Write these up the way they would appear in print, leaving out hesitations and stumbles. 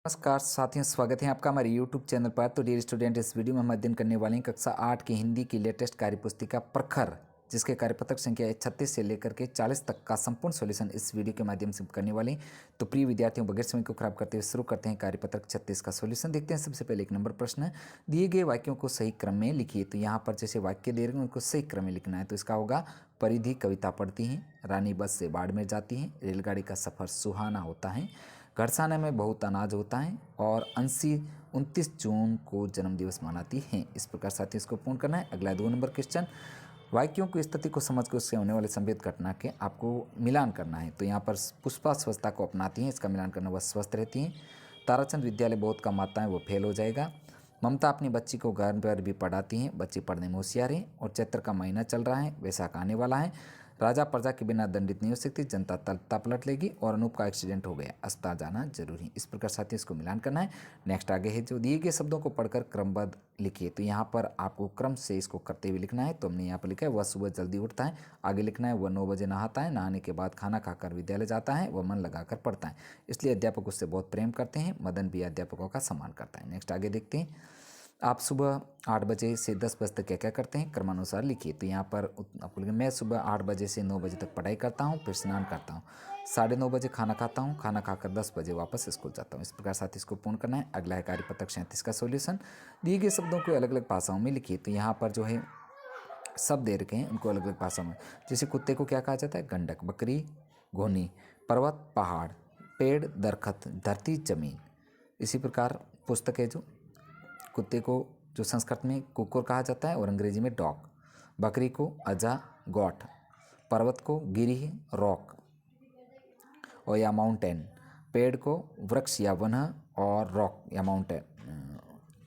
नमस्कार साथियों, स्वागत है आपका हमारे YouTube चैनल पर। तो डियर स्टूडेंट, इस वीडियो में हम अध्ययन करने वाले हैं कक्षा 8 की हिंदी की लेटेस्ट कार्यपुस्तिका प्रखर, जिसके कार्यपत्रक संख्या 36 से लेकर के 40 तक का संपूर्ण सॉल्यूशन इस वीडियो के माध्यम से करने वाले हैं। तो प्रिय विद्यार्थियों, बगैर समय को खराब करते हुए शुरू करते हैं कार्यपत्रक 36 का सॉल्यूशन। देखते हैं सबसे पहले 1 नंबर प्रश्न, दिए गए वाक्यों को सही क्रम में लिखिए। तो यहाँ पर जैसे वाक्य दे रहे हैं उनको सही क्रम में लिखना है। तो इसका होगा, परिधि कविता पढ़ती हैं, रानी बस से बाड़मेर जाती हैं, रेलगाड़ी का सफ़र सुहाना होता है, घरसाना में बहुत अनाज होता है, और अंशी 29 जून को जन्मदिवस मनाती हैं। इस प्रकार साथियों इसको पूर्ण करना है। अगला 2 नंबर क्वेश्चन, वाक्यों की स्थिति को समझ कर उससे होने वाले संवेद घटना के आपको मिलान करना है। तो यहाँ पर पुष्पा स्वच्छता को अपनाती हैं, इसका मिलान करना, वह स्वस्थ रहती हैं। ताराचंद विद्यालय बहुत कम आता है, वो फेल हो जाएगा। ममता अपनी बच्ची को घर पर भी पढ़ाती हैं, बच्ची पढ़ने में होशियार है। और चैत्र का महीना चल रहा है, वैशाख आने वाला है। राजा प्रजा के बिना दंडित नहीं हो सकती, जनता तलता पलट लेगी। और अनूप का एक्सीडेंट हो गया, अस्पताल जाना जरूरी। इस प्रकार साथियों इसको मिलान करना है। नेक्स्ट आगे है, जो दिए गए शब्दों को पढ़कर क्रमबद्ध लिखिए। तो यहाँ पर आपको क्रम से इसको करते हुए लिखना है। तो हमने यहाँ पर लिखा है, वह सुबह जल्दी उठता है। आगे लिखना है, वह 9 बजे नहाता है, नहाने के बाद खाना खाकर विद्यालय जाता है, वह मन लगाकर पढ़ता है, इसलिए अध्यापक उससे बहुत प्रेम करते हैं। मदन भी अध्यापकों का सम्मान करता है। नेक्स्ट आगे देखते हैं, आप सुबह 8 बजे से 10 बजे तक क्या क्या करते हैं, क्रमानुसार लिखिए। तो यहाँ पर आपको लिखिए, मैं सुबह 8 बजे से 9 बजे तक पढ़ाई करता हूँ, फिर स्नान करता हूँ, 9:30 बजे खाना खाता हूँ, खाना खाकर 10 बजे वापस स्कूल जाता हूँ। इस प्रकार साथ इसको पूर्ण करना है। अगला है कार्यपत्रक 37 का सॉल्यूशन, दिए गए शब्दों को अलग अलग भाषाओं में लिखिए। तो यहाँ पर जो है शब्द दे रखे हैं उनको अलग अलग भाषाओं में। जैसे कुत्ते को क्या कहा जाता है, गंडक, बकरी घोनी, पर्वत पहाड़, पेड़ दरखत, धरती जमीन। इसी प्रकार पुस्तक है, जो कुत्ते को जो संस्कृत में कुकुर कहा जाता है और अंग्रेजी में डॉग, बकरी को अजा गॉट, पर्वत को गिरी रॉक और या माउंटेन, पेड़ को वृक्ष या वन और रॉक या माउंटेन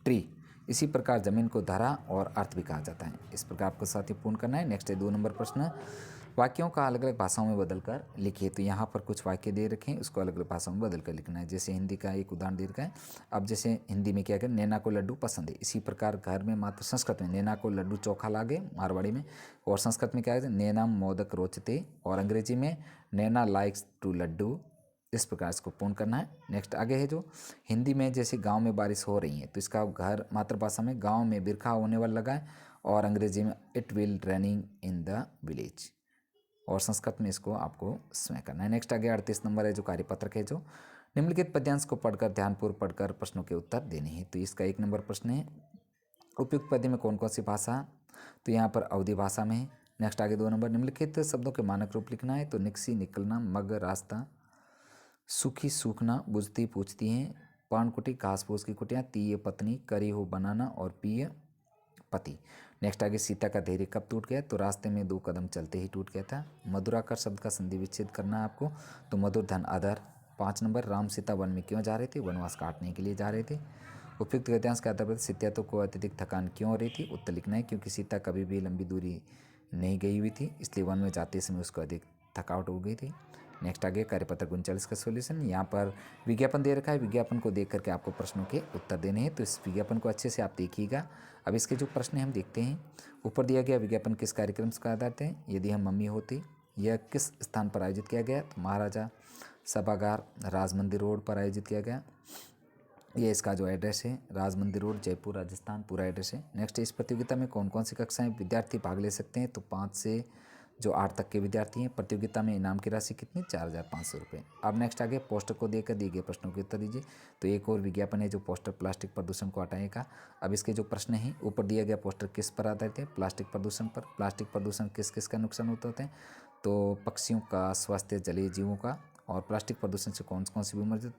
ट्री। इसी प्रकार जमीन को धरा और अर्थ भी कहा जाता है। इस प्रकार आपको साथ ही पूर्ण करना है। नेक्स्ट है 2 नंबर प्रश्न, वाक्यों का अलग अलग भाषाओं में बदलकर लिखिए। तो यहाँ पर कुछ वाक्य दे रखे हैं, उसको अलग अलग भाषाओं में बदल कर लिखना है। जैसे हिंदी का एक उदाहरण दे रखा है। अब जैसे हिंदी में क्या करें, नैना को लड्डू पसंद है। इसी प्रकार घर में मात्र संस्कृत में नैना को लड्डू चोखा लागे, मारवाड़ी में। और संस्कृत में क्या है, नैना मोदक रोचते। और अंग्रेजी में नैना लाइक्स टू लड्डू। इस प्रकार इसको पूर्ण करना है। नेक्स्ट आगे है, जो हिंदी में जैसे गांव में बारिश हो रही है, तो इसका घर मातृभाषा में गांव में बिरखा होने वाला लगा है, और अंग्रेजी में it will raining in the village. और संस्कृत में इसको आपको स्वयं करना है। नेक्स्ट आगे 38 नंबर है, जो कार्यपत्रक है, जो निम्नलिखित पद्यांश को पढ़कर ध्यानपूर्वक पढ़कर प्रश्नों के उत्तर देने हैं। तो इसका 1 नंबर प्रश्न है, उपयुक्त पद्य में कौन कौन सी भाषा, तो यहाँ पर अवधी भाषा में है। नेक्स्ट आगे 2 नंबर, निम्नलिखित शब्दों के मानक रूप लिखना है। तो निकसी निकलना, मग रास्ता, सूखी सूखना, बुझती पूछती हैं, पानकुटी घास फूस की कुटियाँ, तीय पत्नी, करी हो बनाना और पिय पति। नेक्स्ट आगे, सीता का धैर्य कब टूट गया, तो रास्ते में 2 कदम चलते ही टूट गया था। मधुराकर शब्द का संधि विच्छेद करना है आपको। तो मधुर धन अधर। 5 नंबर, राम सीता वन में क्यों जा रहे थे, वनवास काटने के लिए जा रहे थे। उपयुक्त गद्यांश के आधार पर सीता को अत्यधिक थकान क्यों हो रही थी, उत्तर लिखना है, क्योंकि सीता कभी भी लंबी दूरी नहीं गई हुई थी, इसलिए वन में जाते समय उसको अधिक थकावट हो गई थी। नेक्स्ट आगे कार्यपत्र 39 का सॉल्यूशन, यहाँ पर विज्ञापन दे रखा है, विज्ञापन को देख करके आपको प्रश्नों के उत्तर देने हैं। तो इस विज्ञापन को अच्छे से आप देखिएगा। अब इसके जो प्रश्न हैं हम देखते हैं। ऊपर दिया गया विज्ञापन किस कार्यक्रम का आधारित है, यदि हम मम्मी होती, यह किस स्थान पर आयोजित किया गया, तो महाराजा सभागार राजमंदिर रोड पर आयोजित किया गया। ये इसका जो एड्रेस है, राजमंदिर रोड, जयपुर, राजस्थान, पूरा एड्रेस है। नेक्स्ट, इस प्रतियोगिता में कौन कौन सी कक्षाएं विद्यार्थी भाग ले सकते हैं, तो 5 से जो 8 तक के विद्यार्थी हैं। प्रतियोगिता में इनाम की राशि कितनी, 4,500 रुपये। अब नेक्स्ट आगे, पोस्टर को देकर दिए गए प्रश्नों के उत्तर दीजिए। तो एक और विज्ञापन है, जो पोस्टर प्लास्टिक प्रदूषण को हटाएगा। अब इसके जो प्रश्न हैं, ऊपर दिया गया पोस्टर किस पर आधारित है, प्लास्टिक प्रदूषण पर। प्लास्टिक प्रदूषण किस किस का नुकसान होता है, तो पक्षियों का, स्वास्थ्य, जलीय जीवों का। और प्लास्टिक प्रदूषण से कौन कौन सी बीमारी,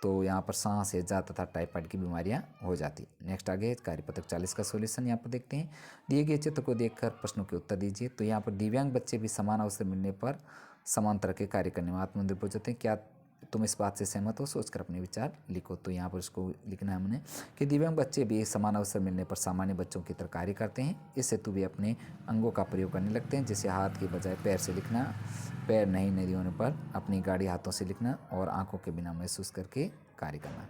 तो यहाँ पर सांस, हैजा तथा टाइफाइड की बीमारियाँ हो जाती। नेक्स्ट आगे कार्यपत्रक 40 का सॉल्यूशन यहाँ पर देखते हैं। दिए गए चित्र को देखकर प्रश्नों के उत्तर दीजिए। तो यहाँ पर दिव्यांग बच्चे भी समान अवसर मिलने पर समान तरह के कार्य करने में आत्मनिर्भर हो जाते हैं। क्या तुम इस बात से सहमत हो, सोचकर अपने विचार लिखो। तो यहाँ पर इसको लिखना है हमने कि दिव्यांग बच्चे भी समान अवसर मिलने पर सामान्य बच्चों की तरह कार्य करते हैं। इस हेतु वे अपने अंगों का प्रयोग करने लगते हैं, जैसे हाथ के बजाय पैर से लिखना, पैर नहीं होने पर अपनी गाड़ी हाथों से लिखना, और आंखों के बिना महसूस करके कार्य करना।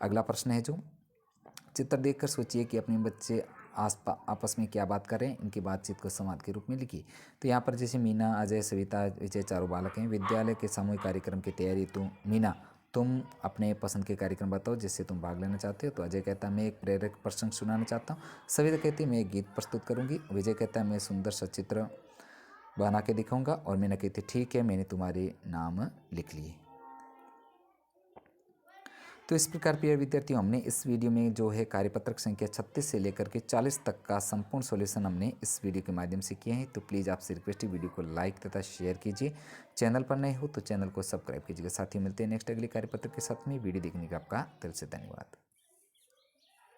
अगला प्रश्न है, जो चित्र देखकर सोचिए कि अपने बच्चे आपस में क्या बात कर रहे हैं, इनकी बातचीत को संवाद के रूप में लिखिए। तो यहाँ पर जैसे मीना, अजय, सविता, विजय चारों बालक हैं। विद्यालय के सामूहिक कार्यक्रम की तैयारी। तो मीना, तुम अपने पसंद के कार्यक्रम बताओ जिससे तुम भाग लेना चाहते हो। तो अजय कहता है मैं एक प्रेरक प्रसंग सुनाना चाहता हूँ। सविता कहती है मैं एक गीत प्रस्तुत करूँगी। विजय कहता है मैं सुंदर सचित्र बना के दिखाऊंगा। और मीना कहती है ठीक है, मैंने तुम्हारे नाम लिख लिए। तो इस प्रकार प्रिय विद्यार्थियों, हमने इस वीडियो में जो है कार्यपत्रक संख्या 36 से लेकर के 40 तक का संपूर्ण सॉल्यूशन हमने इस वीडियो के माध्यम से किए हैं। तो प्लीज़ आपसे रिक्वेस्ट है वीडियो को लाइक तथा शेयर कीजिए। चैनल पर नए हो तो चैनल को सब्सक्राइब कीजिएगा। साथ ही मिलते हैं नेक्स्ट अगले कार्यपत्रक के साथ में। वीडियो देखने का आपका दिल से धन्यवाद।